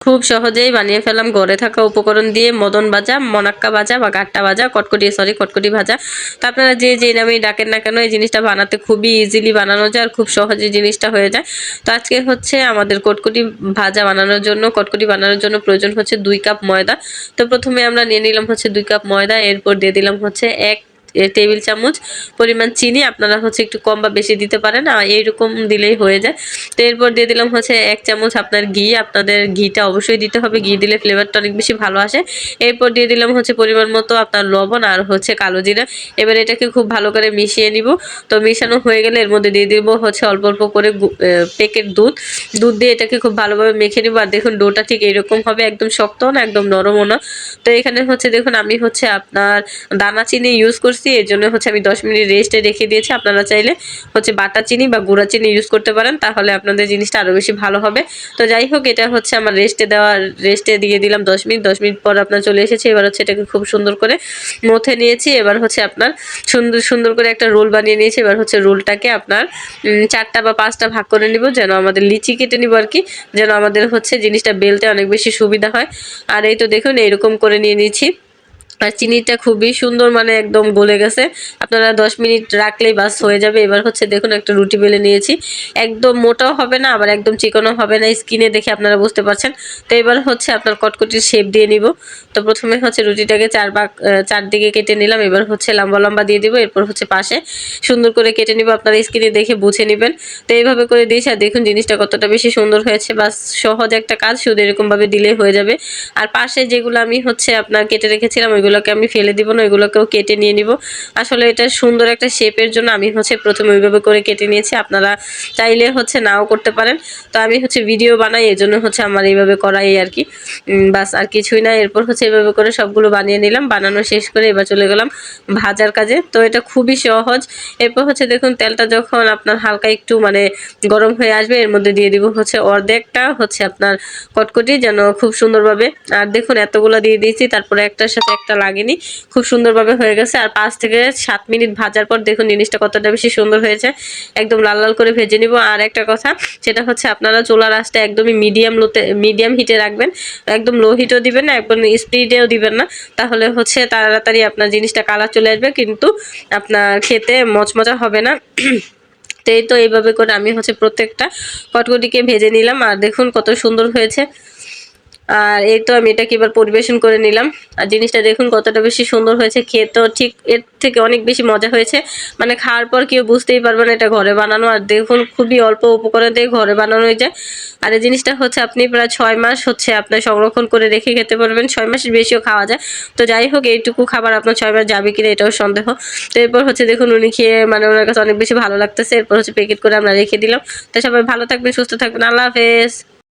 খুব সহজেই বানিয়ে ফেললাম ঘরে থাকা উপকরণ দিয়ে মদন ভাজা, মনাক্কা ভাজা বা গাট্টা ভাজা, কটকটি ভাজা। তো আপনারা যে যেই নামেই ডাকেন না কেন, এই জিনিসটা বানাতে খুবই ইজিলি বানানো যায় আর খুব সহজে জিনিসটা হয়ে যায়। তো আজকে হচ্ছে আমাদের কটকটি বানানোর জন্য প্রয়োজন হচ্ছে 2 কাপ ময়দা। তো প্রথমে আমরা নিয়ে নিলাম হচ্ছে 2 কাপ ময়দা, এরপর দিয়ে দিলাম হচ্ছে 1 টেবিল চামচ পরিমাণ চিনি। আপনারা হচ্ছে একটু কম বা বেশি দিতে পারেন, এইরকম দিলেই হয়ে যায়। তো এরপর দিয়ে দিলাম হচ্ছে 1 চামচ আপনার ঘি। আপনাদের ঘিটা অবশ্যই দিতে হবে, ঘি দিলে ফ্লেভারটা অনেক বেশি ভালো আসে। এরপর দিয়ে দিলাম হচ্ছে পরিমাণ মতো আপনার লবণ আর হচ্ছে কালো জিরা। এবার এটাকে খুব ভালো করে মিশিয়ে নিব। তো মিশানো হয়ে গেলে এর মধ্যে দিয়ে দিব হচ্ছে অল্প অল্প করে প্যাকেট দুধ দিয়ে এটাকে খুব ভালোভাবে মেখে নিব। আর দেখুন ডোটা ঠিক এরকম হবে, একদম শক্ত না একদম নরমও না। তো এখানে হচ্ছে দেখুন আমি হচ্ছে আপনার দানা চিনি ইউজ করছি, এর জন্য হচ্ছে আমি 10 মিনিট রেস্টে রেখে দিয়েছি। আপনারা চাইলে হচ্ছে বাটা চিনি বা গুঁড়া চিনি ইউজ করতে পারেন, তাহলে আপনাদের জিনিসটা আরো বেশি ভালো হবে। তো যাই হোক, এটা হচ্ছে আমার রেস্টে দিয়ে দিলাম 10 মিনিট। 10 মিনিট পর আপনার চলে এসেছে। এবার হচ্ছে এটাকে খুব সুন্দর করে মথে নিয়েছি। এবার হচ্ছে আপনার সুন্দর করে একটা রোল বানিয়ে নিয়েছি। এবার হচ্ছে রোলটাকে আপনার 4টা বা 5টা ভাগ করে নিব, যেন আমাদের লিচি কেটে নিব আর কি, যেন আমাদের হচ্ছে জিনিসটা বেলতে অনেক বেশি সুবিধা হয়। আর এই তো দেখুন এরকম করে নিয়ে নিয়েছি। আর চিনিটা খুবই সুন্দর, মানে একদম গলে গেছে। আপনারা 10 মিনিট রাখলেই বাস হয়ে যাবে। এবার হচ্ছে দেখুন একটা রুটি বেলে নিয়েছি, একদম মোটাও হবে না আবার একদম চিকনও হবে না, স্কিনে দেখে আপনারা বুঝতে পারছেন। তো এবার হচ্ছে আপনার কটকটির শেপ দিয়ে নিব। তো প্রথমে হচ্ছে রুটিটাকে চারদিকে কেটে নিলাম। এবার হচ্ছে লম্বা লম্বা দিয়ে দিব, এরপর হচ্ছে পাশে সুন্দর করে কেটে নিব। আপনারা স্কিনে দেখে বুঝে নেবেন। তো এইভাবে করে দিয়েছি। আর দেখুন জিনিসটা কতটা বেশি সুন্দর হয়েছে। বাস সহজ একটা কাজ, শুধু এরকমভাবে দিলেই হয়ে যাবে। আর পাশে যেগুলো আমি হচ্ছে আপনার কেটে রেখেছিলাম ওইগুলোকে আমি ফেলে দিব না, ওইগুলোকেও কেটে নিয়ে নিব। আসলে এটা সুন্দর একটা শেপের জন্য আমি হচ্ছে প্রথমে ওইভাবে করে কেটে নিয়েছি। আপনারা চাইলে হচ্ছে নাও করতে পারেন। তো আমি হচ্ছে ভিডিও বানাই, এই জন্য হচ্ছে আমার এইভাবে করাই আর কি। বাস আর কিছুই না। এরপর হচ্ছে এইভাবে করে সবগুলো বানিয়ে নিলাম। বানানো শেষ করে এবার চলে গেলাম ভাজার কাজে। তো এটা খুবই সহজ। এরপর হচ্ছে দেখুন তেলটা যখন আপনার হালকা একটু মানে গরম হয়ে আসবে, এর মধ্যে দিয়ে দিব হচ্ছে অর্ধেকটা হচ্ছে আপনার কটকটি, যেন খুব সুন্দরভাবে। আর দেখুন এতগুলো দিয়ে দিয়েছি, তারপরে একটার সাথে একটা লাগেনি, খুব সুন্দরভাবে হয়ে গেছে। আর 5 থেকে 7 মিনিট ভাজার পর দেখুন জিনিসটা কতটা বেশি সুন্দর হয়েছে। একদম লাল লাল করে ভেজে নিব। আর একটা কথা, সেটা হচ্ছে আপনারা চুলার আঁচটা একদমই মিডিয়াম হিটে রাখবেন। একদম লো হিটও দিবেন না, একদম স্পিডেও দিবেন না, তাহলে হচ্ছে তাড়াতাড়ি আপনার জিনিসটা কালার চলে আসবে, কিন্তু আপনার খেতে মচমচা হবে না। তো এইভাবে করে আমি হচ্ছে প্রত্যেকটা কটকটিকে ভেজে নিলাম। আর দেখুন কত সুন্দর হয়েছে। আর এই তো আমি এটাকে এবার পরিবেশন করে নিলাম। আর জিনিসটা দেখুন কতটা বেশি সুন্দর হয়েছে, খেতেও ঠিক এর থেকে অনেক বেশি মজা হয়েছে। মানে খাওয়ার পর কেউ বুঝতেই পারবে না এটা ঘরে বানানো। আর দেখুন খুবই অল্প উপকরণ দিয়ে ঘরে বানানো যায়। আর এই জিনিসটা হচ্ছে আপনি প্রায় 6 মাস হচ্ছে আপনার সংরক্ষণ করে রেখে খেতে পারবেন, 6 মাসের বেশিও খাওয়া যায়। তো যাই হোক, এইটুকু খাবার আপনার 6 মাস যাবে কিনা এটাও সন্দেহ। তো এরপর হচ্ছে দেখুন উনি খেয়ে মানে ওনার কাছে অনেক বেশি ভালো লাগতেছে। এরপর হচ্ছে প্যাকেট করে আমরা রেখে দিলাম। তো সবাই ভালো থাকবেন, সুস্থ থাকবেন, আল্লাহ হাফেজ।